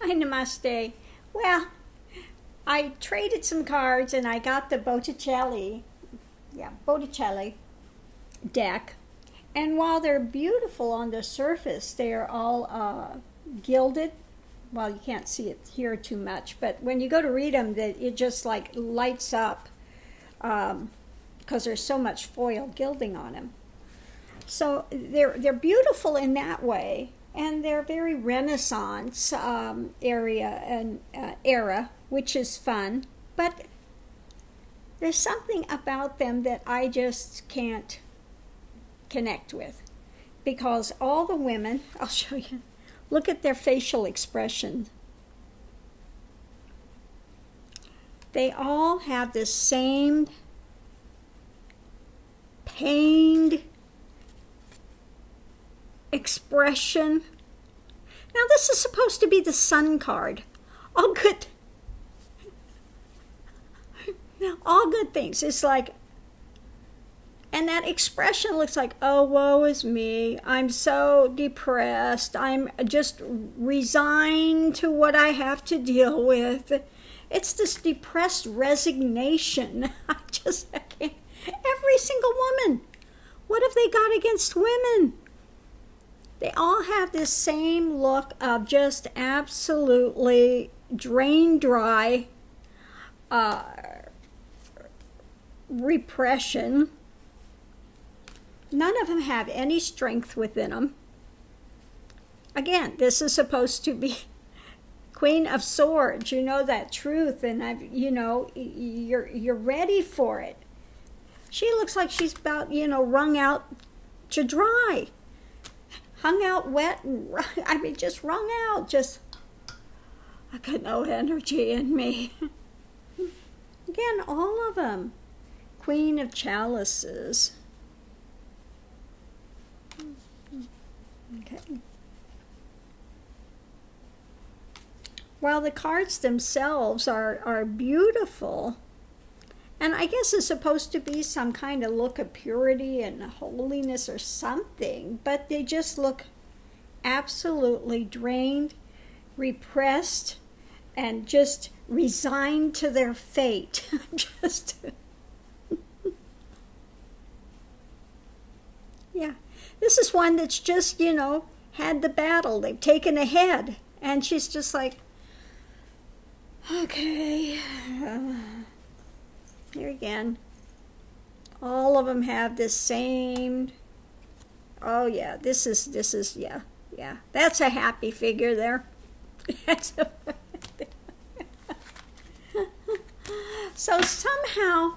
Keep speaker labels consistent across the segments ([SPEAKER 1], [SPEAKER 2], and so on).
[SPEAKER 1] Hi, namaste. Well, I traded some cards and I got the Botticelli deck. And while they're beautiful on the surface, they're all gilded. Well, you can't see it here too much, but when you go to read them, it just like lights up because there's so much foil gilding on them. So they're beautiful in that way, and they're very Renaissance era, which is fun. But there's something about them that I just can't connect with, because all the women, I'll show you, look at their facial expression. They all have the same pained expression. Now this is supposed to be the Sun card. All good things. It's like, and that expression looks like, oh, woe is me. I'm so depressed. I'm just resigned to what I have to deal with. It's this depressed resignation. I can't. Every single woman. What have they got against women? They all have this same look of just absolutely drained dry repression. None of them have any strength within them. Again, this is supposed to be Queen of Swords. You know that truth, and you're ready for it. She looks like she's about, wrung out to dry. Hung out wet, and just wrung out. I got no energy in me. Again, all of them. Queen of Chalices. Okay. While the cards themselves are beautiful, and I guess it's supposed to be some kind of look of purity and holiness or something, but they just look absolutely drained, repressed, and just resigned to their fate. Yeah. This is one that's just, had the battle. They've taken a head. And she's just like, okay. Here again. All of them have this same, oh yeah, this is, yeah. That's a happy figure there. So somehow,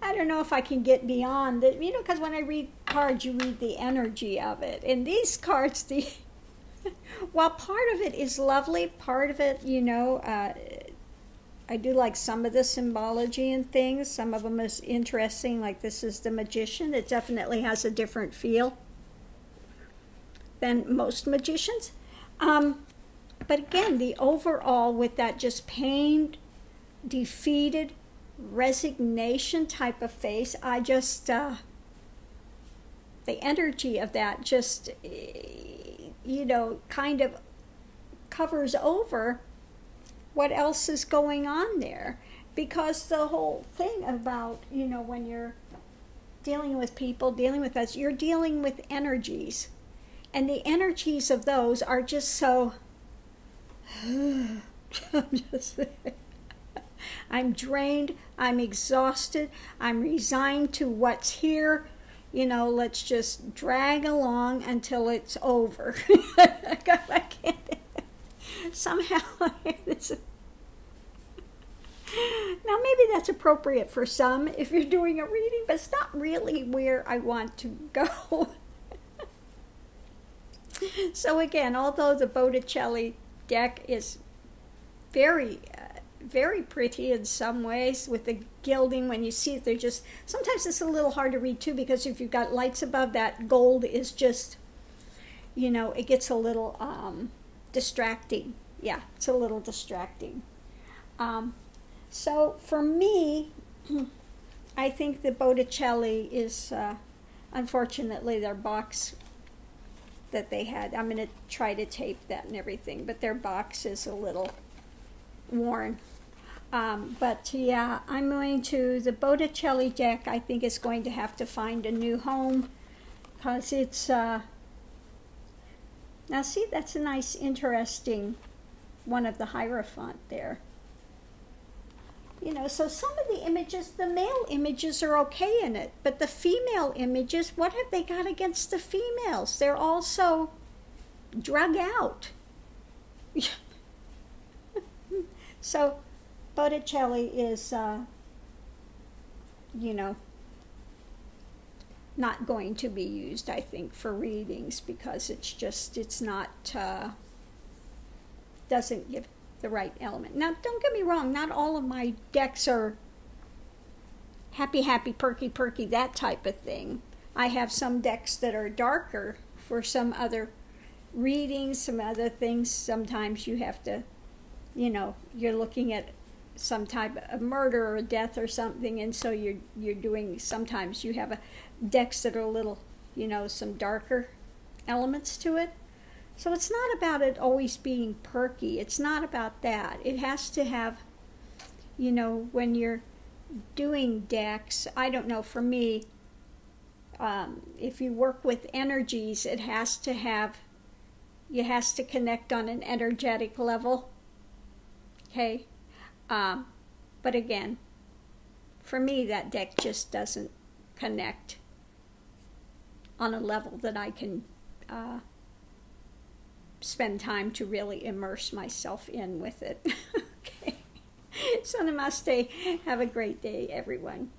[SPEAKER 1] I don't know if I can get beyond it, because when I read cards, you read the energy of it. And these cards, while part of it is lovely, part of it, I do like some of the symbology and things. Some of them is interesting, like this is the Magician. It definitely has a different feel than most magicians. But again, the overall with that just pained, defeated, resignation type of face, I just, the energy of that just, kind of covers over what else is going on there. Because the whole thing about, when you're dealing with people, dealing with us, you're dealing with energies. And the energies of those are just so, I'm drained, I'm exhausted, I'm resigned to what's here. Let's just drag along until it's over. God, I can't. Somehow, this. Now maybe that's appropriate for some if you're doing a reading, but it's not really where I want to go. So again, although the Botticelli deck is very, very pretty in some ways with the gilding, when you see it, they're just, sometimes it's a little hard to read too, because if you've got lights above, that gold is just, it gets a little distracting. Yeah, it's a little distracting. So for me, I think the Botticelli is, unfortunately, their box that they had. I'm going to try to tape that and everything, but their box is a little worn. But yeah, I'm going to, the Botticelli deck I think is going to have to find a new home, because it's, now see, that's a nice, interesting one of the Hierophant there. You know, so some of the images, the male images are okay in it, but the female images, what have they got against the females? They're all so drug out. So Botticelli is, you know, not going to be used, I think, for readings, because it's just, it's not, doesn't give the right element. Now, don't get me wrong, not all of my decks are happy, happy, perky, perky, that type of thing. I have some decks that are darker for some other readings, some other things. Sometimes you have to, you know, you're looking at some type of murder or death or something, and so you're doing, sometimes you have decks that are a little, you know, some darker elements to it. So it's not about it always being perky. It's not about that. It has to have, you know, when you're doing decks, I don't know, for me, if you work with energies, it has to have, it has to connect on an energetic level. Okay? But again, for me, that deck just doesn't connect on a level that I can spend time to really immerse myself in with it. Okay. So namaste. Have a great day, everyone.